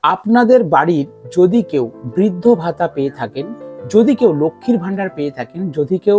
আপনাদের বাড়ির যদি কেউ বৃদ্ধ ভাতা পেয়ে থাকেন, যদি কেউ লক্ষ্মীর ভাণ্ডার পেয়ে থাকেন, যদি কেউ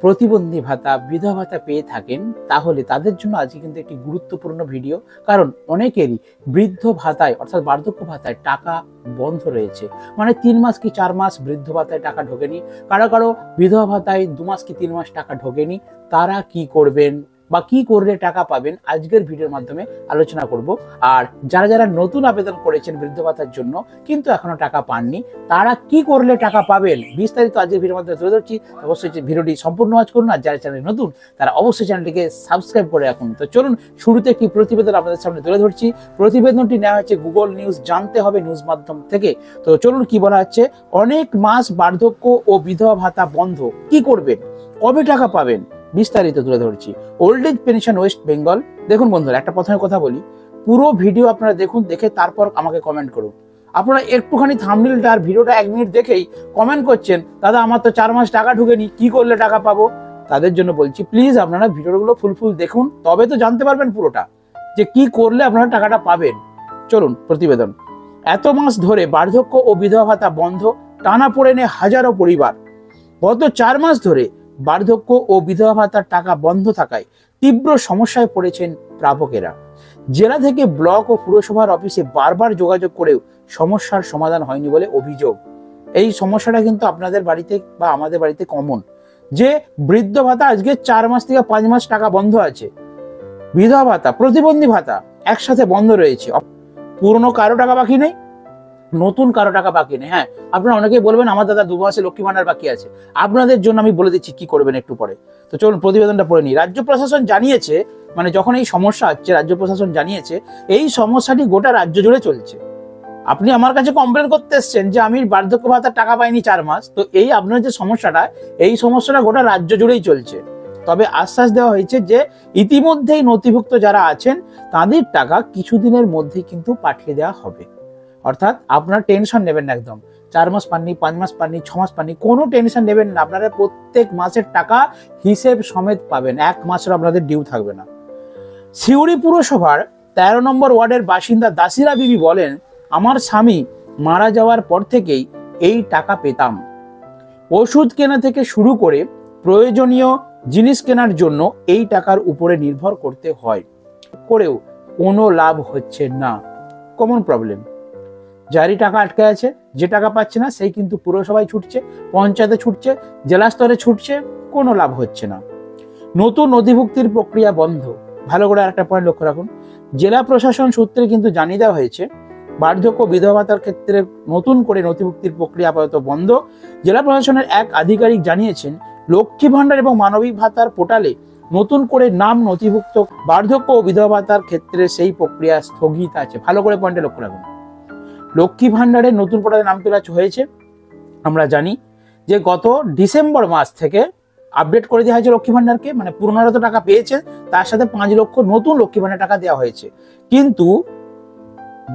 প্রতিবন্ধী ভাতা, বিধবা ভাতা পেয়ে থাকেন, তাহলে তাদের জন্য আজকে কিন্তু একটি গুরুত্বপূর্ণ ভিডিও। কারণ অনেকেরই বৃদ্ধ ভাতায় অর্থাৎ বার্ধক্য ভাতায় টাকা বন্ধ রয়েছে, মানে 3 মাস কি 4 মাস বৃদ্ধ ভাতায় টাকা ঢোকেনি, কারো কারো বিধবা ভাতায় 2 মাস কি 3 মাস টাকা ঢোকেনি। তারা কি করবেন বা কি করলে টাকা পাবেন আজকের ভিডিওর মাধ্যমে আলোচনা করব। আর যারা যারা নতুন আবেদন করেছেন বৃদ্ধ ভাতার জন্য কিন্তু এখনো টাকা পাননি, তারা কি করলে টাকা পাবেন বিস্তারিত আজকের ভিডিওর মাধ্যমে তুলে ধরছি। অবশ্যই ভিডিওটি সম্পূর্ণ ওয়াচ করুন, আর যারা চ্যানেলে নতুন তারা অবশ্যই চ্যানেলটিকে সাবস্ক্রাইব করে রাখুন। তো চলুন শুরুতে একটি প্রতিবেদন আপনাদের সামনে তুলে ধরছি। প্রতিবেদনটি নেওয়া হচ্ছে গুগল নিউজ জানতে হবে নিউজ মাধ্যম থেকে। তো চলুন কি বলা হচ্ছে, অনেক মাস বার্ধক্য ও বিধবা ভাতা বন্ধ, কি করবেন, কবে টাকা পাবেন, বিস্তারিত তুলে ধরছি। Old age pension West Bengal. দেখুন বন্ধুরা, একটা প্রথমে কথা বলি, পুরো ভিডিও আপনারা দেখুন, দেখে তারপর আমাকে কমেন্ট করুন। আপনারা একটুখানি থাম্বনেলটা আর ভিডিওটা 1 মিনিট দেখেই কমেন্ট করছেন, দাদা আমার তো 4 মাস টাকা ঢুকেনি, কি করলে টাকা পাবো। তাদের জন্য বলছি, প্লিজ আপনারা ভিডিওগুলো ফুল দেখুন, তবে তো জানতে পারবেন পুরোটা যে কি করলে আপনারা টাকাটা পাবেন। চলুন প্রতিবেদন। এত মাস ধরে বার্ধক্য ও বিধবা ভাতা বন্ধ, টানা পড়ে নেয় হাজারো পরিবার। গত 4 মাস ধরে বার্ধক্য ও বিধবা ভাতার টাকা বন্ধ থাকায় তীব্র সমস্যায় পড়েছেন প্রাপকেরা। জেলা থেকে ব্লক ও পুরসভার অফিসে বারবার যোগাযোগ করেও সমস্যার সমাধান হয়নি বলে অভিযোগ। এই সমস্যাটা কিন্তু আপনাদের বাড়িতে বা আমাদের বাড়িতে কমন, যে বৃদ্ধ ভাতা আজকে 4 মাস থেকে 5 মাস টাকা বন্ধ আছে, বিধবা ভাতা, প্রতিবন্ধী ভাতা একসাথে বন্ধ রয়েছে। পুরনো কারো টাকা বাকি নেই, নতুন কারো টাকা বাকি নেই। হ্যাঁ, আপনারা অনেকেই বলবেন আমার দাদা 2 মাসে লক্ষ্মী ভাণ্ডার বাকি আছে। আপনাদের জন্য আমি বলে দিচ্ছি কি করবেন একটু পরে। তো চলুন প্রতিবেদনটা পড়ে নিই। রাজ্য প্রশাসন জানিয়েছে, মানে যখন এই সমস্যা হচ্ছে রাজ্য প্রশাসন জানিয়েছে এই সমস্যাটি গোটা রাজ্য জুড়ে চলছে। আপনি আমার কাছে কমপ্লেন করতে এসছেন যে আমি বার্ধক্য ভাতার টাকা পাইনি 4 মাস, তো এই আপনার যে সমস্যাটা, এই সমস্যাটা গোটা রাজ্য জুড়েই চলছে। তবে আশ্বাস দেওয়া হয়েছে যে ইতিমধ্যেই নথিভুক্ত যারা আছেন তাদের টাকা কিছুদিনের মধ্যেই কিন্তু পাঠিয়ে দেওয়া হবে। অর্থাৎ আপনার টেনশন নেবেন না, একদম 4 মাস পাননি, 5 মাস পাননি, 6 মাস পাননি, কোনো টেনশন নেবেন না। আপনারা প্রত্যেক মাসের টাকা হিসেব সমেত পাবেন, 1 মাসের আপনাদের ডিউ থাকবে না। সিউড়ি পুরসভার 13 নম্বর ওয়ার্ডের বাসিন্দা দাসিরা বিবি বলেন, আমার স্বামী মারা যাওয়ার পর থেকেই এই টাকা পেতাম। ওষুধ কেনা থেকে শুরু করে প্রয়োজনীয় জিনিস কেনার জন্য এই টাকার উপরে নির্ভর করতে হয়, করেও কোনো লাভ হচ্ছে না। কমন প্রবলেম, যারই টাকা আটকে আছে, যে টাকা পাচ্ছে না সেই কিন্তু পুরসভায় ছুটছে, পঞ্চায়েতে ছুটছে, জেলা স্তরে ছুটছে, কোনো লাভ হচ্ছে না। নতুন নথিভুক্তির প্রক্রিয়া বন্ধ। ভালো করে আরেকটা পয়েন্ট লক্ষ্য রাখুন, জেলা প্রশাসন সূত্রে কিন্তু জানিয়ে দেওয়া হয়েছে বার্ধক্য বিধবা ভাতার ক্ষেত্রে নতুন করে নথিভুক্তির প্রক্রিয়া আপাতত বন্ধ। জেলা প্রশাসনের এক আধিকারিক জানিয়েছেন, লক্ষ্মী ভাণ্ডার এবং মানবিক ভাতার পোর্টালে নতুন করে নাম নথিভুক্ত, বার্ধক্য ও বিধবা ভাতার ক্ষেত্রে সেই প্রক্রিয়া স্থগিত আছে। ভালো করে পয়েন্টে লক্ষ্য রাখুন, লক্ষ্মী ভাণ্ডারের নতুন পোর্টালে নাম তোলা হয়েছে। আমরা জানি যে গত ডিসেম্বর মাস থেকে আপডেট করে দেওয়া হয়েছে লক্ষ্মী ভাণ্ডারকে, মানে পুরোনোরা তো টাকা পেয়েছে, তার সাথে 5 লক্ষ নতুন লক্ষ্মী ভাণ্ডার টাকা দেওয়া হয়েছে। কিন্তু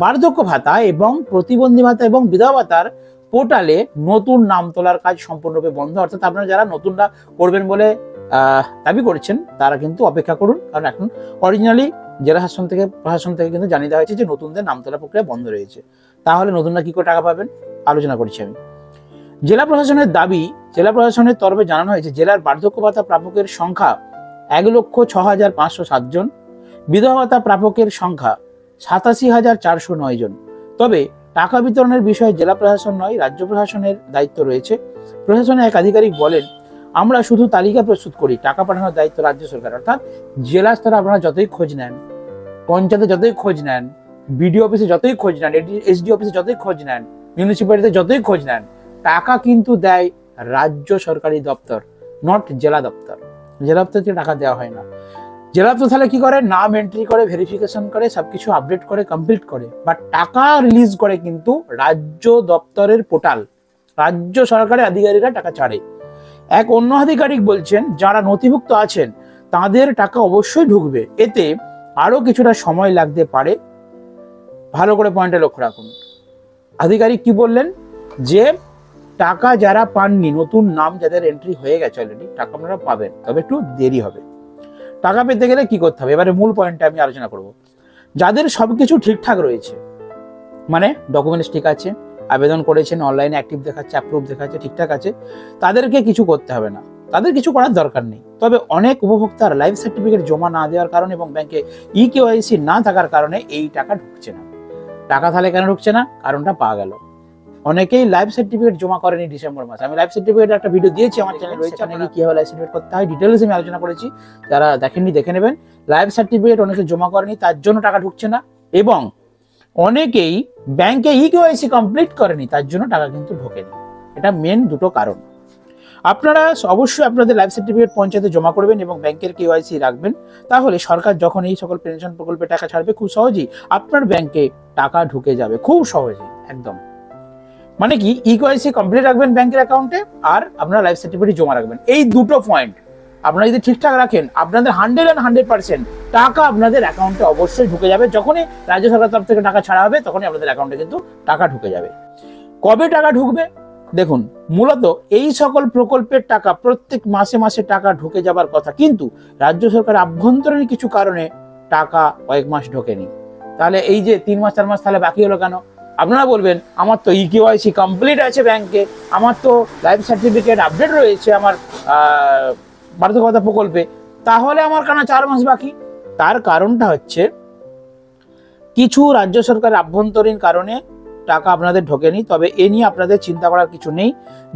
বার্ধক্য ভাতা এবং প্রতিবন্ধী ভাতা এবং বিধবা ভাতার পোর্টালে নতুন নাম তোলার কাজ সম্পূর্ণরূপে বন্ধ। অর্থাৎ আপনারা যারা নতুনরা করবেন বলে দাবি করছেন তারা কিন্তু অপেক্ষা করুন, কারণ এখন অরিজিনালি জেলা প্রশাসন থেকে কিন্তু জানিয়ে দেওয়া হয়েছে যে নতুনদের নাম তোলা প্রক্রিয়া বন্ধ রয়েছে। তাহলে নতুনরা কি করে টাকা পাবেন আলোচনা করছি আমি। জেলা প্রশাসনের দাবি, জেলা প্রশাসনের তরফে জানানো হয়েছে জেলার বার্ধক্য ভাতা প্রাপকের সংখ্যা 1,06,507 জন, বিধবা ভাতা প্রাপকের সংখ্যা 87,409 জন। তবে টাকা বিতরণের বিষয়ে জেলা প্রশাসন নয়, রাজ্য প্রশাসনের দায়িত্ব রয়েছে। প্রশাসনের এক আধিকারিক বলেন, আমরা শুধু তালিকা প্রস্তুত করি, টাকা পাঠানোর দায়িত্ব রাজ্য সরকার। অর্থাৎ জেলা স্তরে আপনারা যতই খোঁজ নেন, পঞ্চায়েতে যতই খোঁজ নেন, বিডিও অফিসে যতই খোঁজ নেন, এসডি অফিসে যতই খোঁজ নেন, মিউনিসিপ্যালিটিতে যতই খোঁজ নেন, টাকা কিন্তু দেয় রাজ্য সরকারি দপ্তর, নট জেলা দপ্তর। জেলা দপ্তর থেকে টাকা দেওয়া হয় না। জেলা দপ্তর তাহলে কি করে, নাম এন্ট্রি করে, ভেরিফিকেশন করে, সবকিছু আপডেট করে, কমপ্লিট করে, বাট টাকা রিলিজ করে কিন্তু রাজ্য দপ্তরের পোর্টাল, রাজ্য সরকারের আধিকারিকরা টাকা ছাড়ে। এক অন্য আধিকারিক বলছেন, যারা নথিভুক্ত আছেন তাদের টাকা অবশ্যই ঢুকবে, এতে আরো কিছুটা সময় লাগতে পারে। ভালো করে পয়েন্টে লক্ষ্য রাখুন, আধিকারিক কি বললেন, যে টাকা যারা পাননি, নতুন নাম যাদের এন্ট্রি হয়ে গেছে অলরেডি, টাকা আপনারা পাবেন, তবে একটু দেরি হবে। টাকা পেতে গেলে কি করতে হবে, এবারে মূল পয়েন্টটা আমি আলোচনা করব। যাদের সবকিছু ঠিকঠাক রয়েছে, মানে ডকুমেন্টস ঠিক আছে, আবেদন করেছেন, অনলাইনে অ্যাক্টিভ দেখাচ্ছে, অ্যাপ্রুভ দেখাচ্ছে, ঠিকঠাক আছে, তাদেরকে কিছু করতে হবে না, তাদের কিছু করার দরকার নেই। তবে অনেক উপভোক্তার লাইফ সার্টিফিকেট জমা না দেওয়ার কারণে এবং ব্যাংকে ইকেওয়াইসি না থাকার কারণে এই টাকা ঢুকছে না। টাকা তাহলে কেন ঢুকছে না? কারণটা পাওয়া গেল। অনেকেই লাইফ সার্টিফিকেট জমা করেনি ডিসেম্বর মাসে। আমি লাইফ সার্টিফিকেটের একটা ভিডিও দিয়েছি আমার চ্যানেলে রয়েছে, আপনাকে কিভাবে লাইফ সার্টিফিকেট করতে হয় ডিটেইলসে আমি আলোচনা করেছি, যারা দেখেননি দেখে নেবেন। লাইফ সার্টিফিকেট অনেকে জমা করেনি, তার জন্য টাকা ঢুকছে না, এবং অনেকেই ব্যাংকে ইকেওয়াইসি কমপ্লিট করেনি, তার জন্য টাকা কিন্তু ঢোকেনি। এটা মেন দুটো কারণ। আপনারা অবশ্যই আপনাদের লাইফ সার্টিফিকেট পঞ্চায়েতে জমা করবেন এবং ব্যাংকের কেওয়াইসি রাখবেন, তাহলে সরকার যখন এই সকল পেনশন প্রকল্পে টাকা ছাড়বে খুব সহজেই আপনার ব্যাংকে টাকা ঢুকে যাবে, খুব সহজেই একদম। মানে কি, ইকেওয়াইসি কমপ্লিট রাখবেন ব্যাংকের অ্যাকাউন্টে, আর আপনারা লাইফ সার্টিফিকেট জমা রাখবেন। এই দুটো পয়েন্ট আপনারা যদি ঠিকঠাক রাখেন, আপনাদের 100% টাকা আপনাদের অ্যাকাউন্টে অবশ্যই ঢুকে যাবে। যখনই রাজ্য সরকার তরফ থেকে টাকা ছাড়া হবে, তখনই আপনাদের অ্যাকাউন্টে কিন্তু টাকা ঢুকে যাবে। কবে টাকা ঢুকবে? দেখুন, মূলত এই সকল প্রকল্পের টাকা প্রত্যেক মাসে মাসে টাকা ঢুকে যাবার কথা, কিন্তু রাজ্য সরকার আভ্যন্তরীণ কিছু কারণে টাকা কয়েক মাস ঢোকেনি। তাহলে এই যে 3 মাস 4 মাস তাহলে বাকি হলো কেন? আপনারা বলবেন, আমার তো ইকেওয়াইসি কমপ্লিট আছে ব্যাংকে, আমার তো লাইফ সার্টিফিকেট আপডেট রয়েছে আমার বার্ধক্য ভাতা প্রকল্পে, তাহলে আমার কেন 4 মাস বাকি? তার কারণটা হচ্ছে কিছু রাজ্য সরকারের আভ্যন্তরীণ কারণে টাকা আপনাদের ঢোকেনি। তবে এ নিয়ে আপনাদের চিন্তা করার কিছু নেই।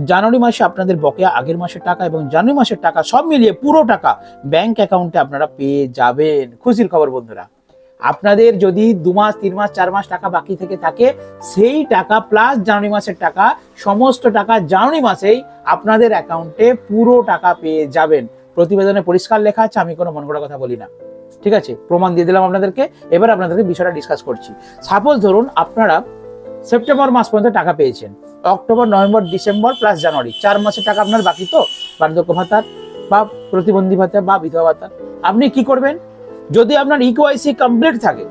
জানুয়ারি মাসে আপনাদের বকেয়া আগের মাসের টাকা এবং জানুয়ারি মাসের টাকা সব মিলিয়ে পুরো টাকা ব্যাংক অ্যাকাউন্টে আপনারা পেয়ে যাবেন। খুশির খবর বন্ধুরা, আপনাদের যদি 2 মাস 3 মাস 4 মাস টাকা বাকি থেকে থাকে, সেই টাকা প্লাস জানুয়ারি মাসের টাকা, সমস্ত টাকা জানুয়ারি মাসেই আপনাদের অ্যাকাউন্টে পুরো টাকা পেয়ে যাবেন। প্রতিবেদনে পরিষ্কার লেখা আছে, আমি কোনো মন করা কথা বলি না, ঠিক আছে? প্রমাণ দিয়ে দিলাম আপনাদেরকে। এবার আপনাদেরকে বিষয়টা ডিসকাস করছি। সাপোজ ধরুন আপনারা সেপ্টেম্বর মাস পর্যন্ত টাকা পেয়েছেন, অক্টোবর নভেম্বর ডিসেম্বর প্লাস জানুয়ারি 4 মাসের টাকা আপনার বাকি তো, বার্ধক্য ভাতার বা প্রতিবন্ধী ভাতা বা বিধবা ভাতা। আপনি কি করবেন? যদি আপনার ইকেওয়াইসি কমপ্লিট থাকে,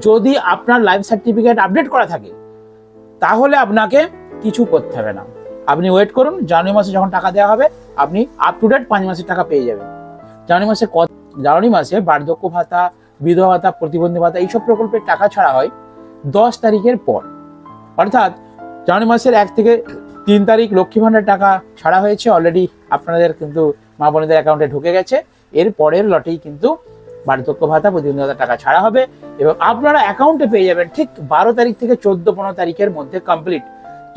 যদি আপনার লাইফ সার্টিফিকেট আপডেট করা থাকে, তাহলে আপনাকে কিছু করতে হবে না। আপনি ওয়েট করুন, জানুয়ারি মাসে যখন টাকা দেওয়া হবে আপনি আপ টু ডেট 5 মাসের টাকা পেয়ে যাবেন। জানুয়ারি মাসে বার্ধক্য ভাতা, বিধবা ভাতা, প্রতিবন্ধী ভাতা এইসব প্রকল্পের টাকা ছাড়া হয় 10 তারিখের পর। অর্থাৎ জানুয়ারি মাসের 1 থেকে 3 তারিখ লক্ষ্মী ভান্ডার টাকা ছাড়া হয়েছে অলরেডি, আপনাদের কিন্তু মা বোনেদের অ্যাকাউন্টে ঢুকে গেছে। এর পরের লটেই কিন্তু বার্ধক্য ভাতা, প্রতিবন্ধী ভাতা টাকা ছাড়া হবে এবং আপনারা অ্যাকাউন্টে পেয়ে যাবেন ঠিক 12 তারিখ থেকে 14-15 তারিখের মধ্যে কমপ্লিট।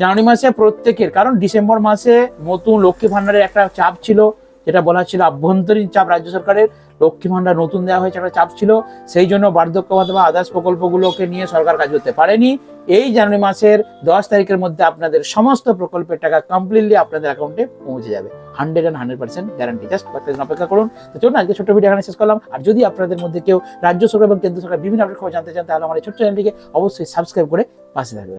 জানুয়ারি মাসে প্রত্যেকের, কারণ ডিসেম্বর মাসে নতুন লক্ষ্মী ভান্ডারের একটা চাপ ছিল, যেটা বলা ছিল আভ্যন্তরীণ চাপ, রাজ্য সরকারের লক্ষ্মী ভান্ডার নতুন দেওয়া হয়েছে, একটা চাপ ছিল, সেই জন্য বার্ধক্য ভাতা বা আদার্স প্রকল্পগুলোকে নিয়ে সরকার কাজ করতে পারেনি। এই জানুয়ারি মাসের 10 তারিখের মধ্যে আপনাদের সমস্ত প্রকল্পের টাকা কমপ্লিটলি আপনাদের অ্যাকাউন্টে পৌঁছে যাবে। 100% গ্যারান্টি। জাস্ট কয়েকদিন অপেক্ষা করুন। তো চলুন আজকে ছোট্ট ভিডিও এখানে শেষ করলাম। আর যদি আপনাদের মধ্যে কেউ রাজ্য সরকার এবং কেন্দ্র সরকার বিভিন্ন আপডেট খবর জানতে চান, তাহলে আমার এই ছোট্ট চ্যানেলটিকে অবশ্যই সাবস্ক্রাইব করে পাশে থাকবেন।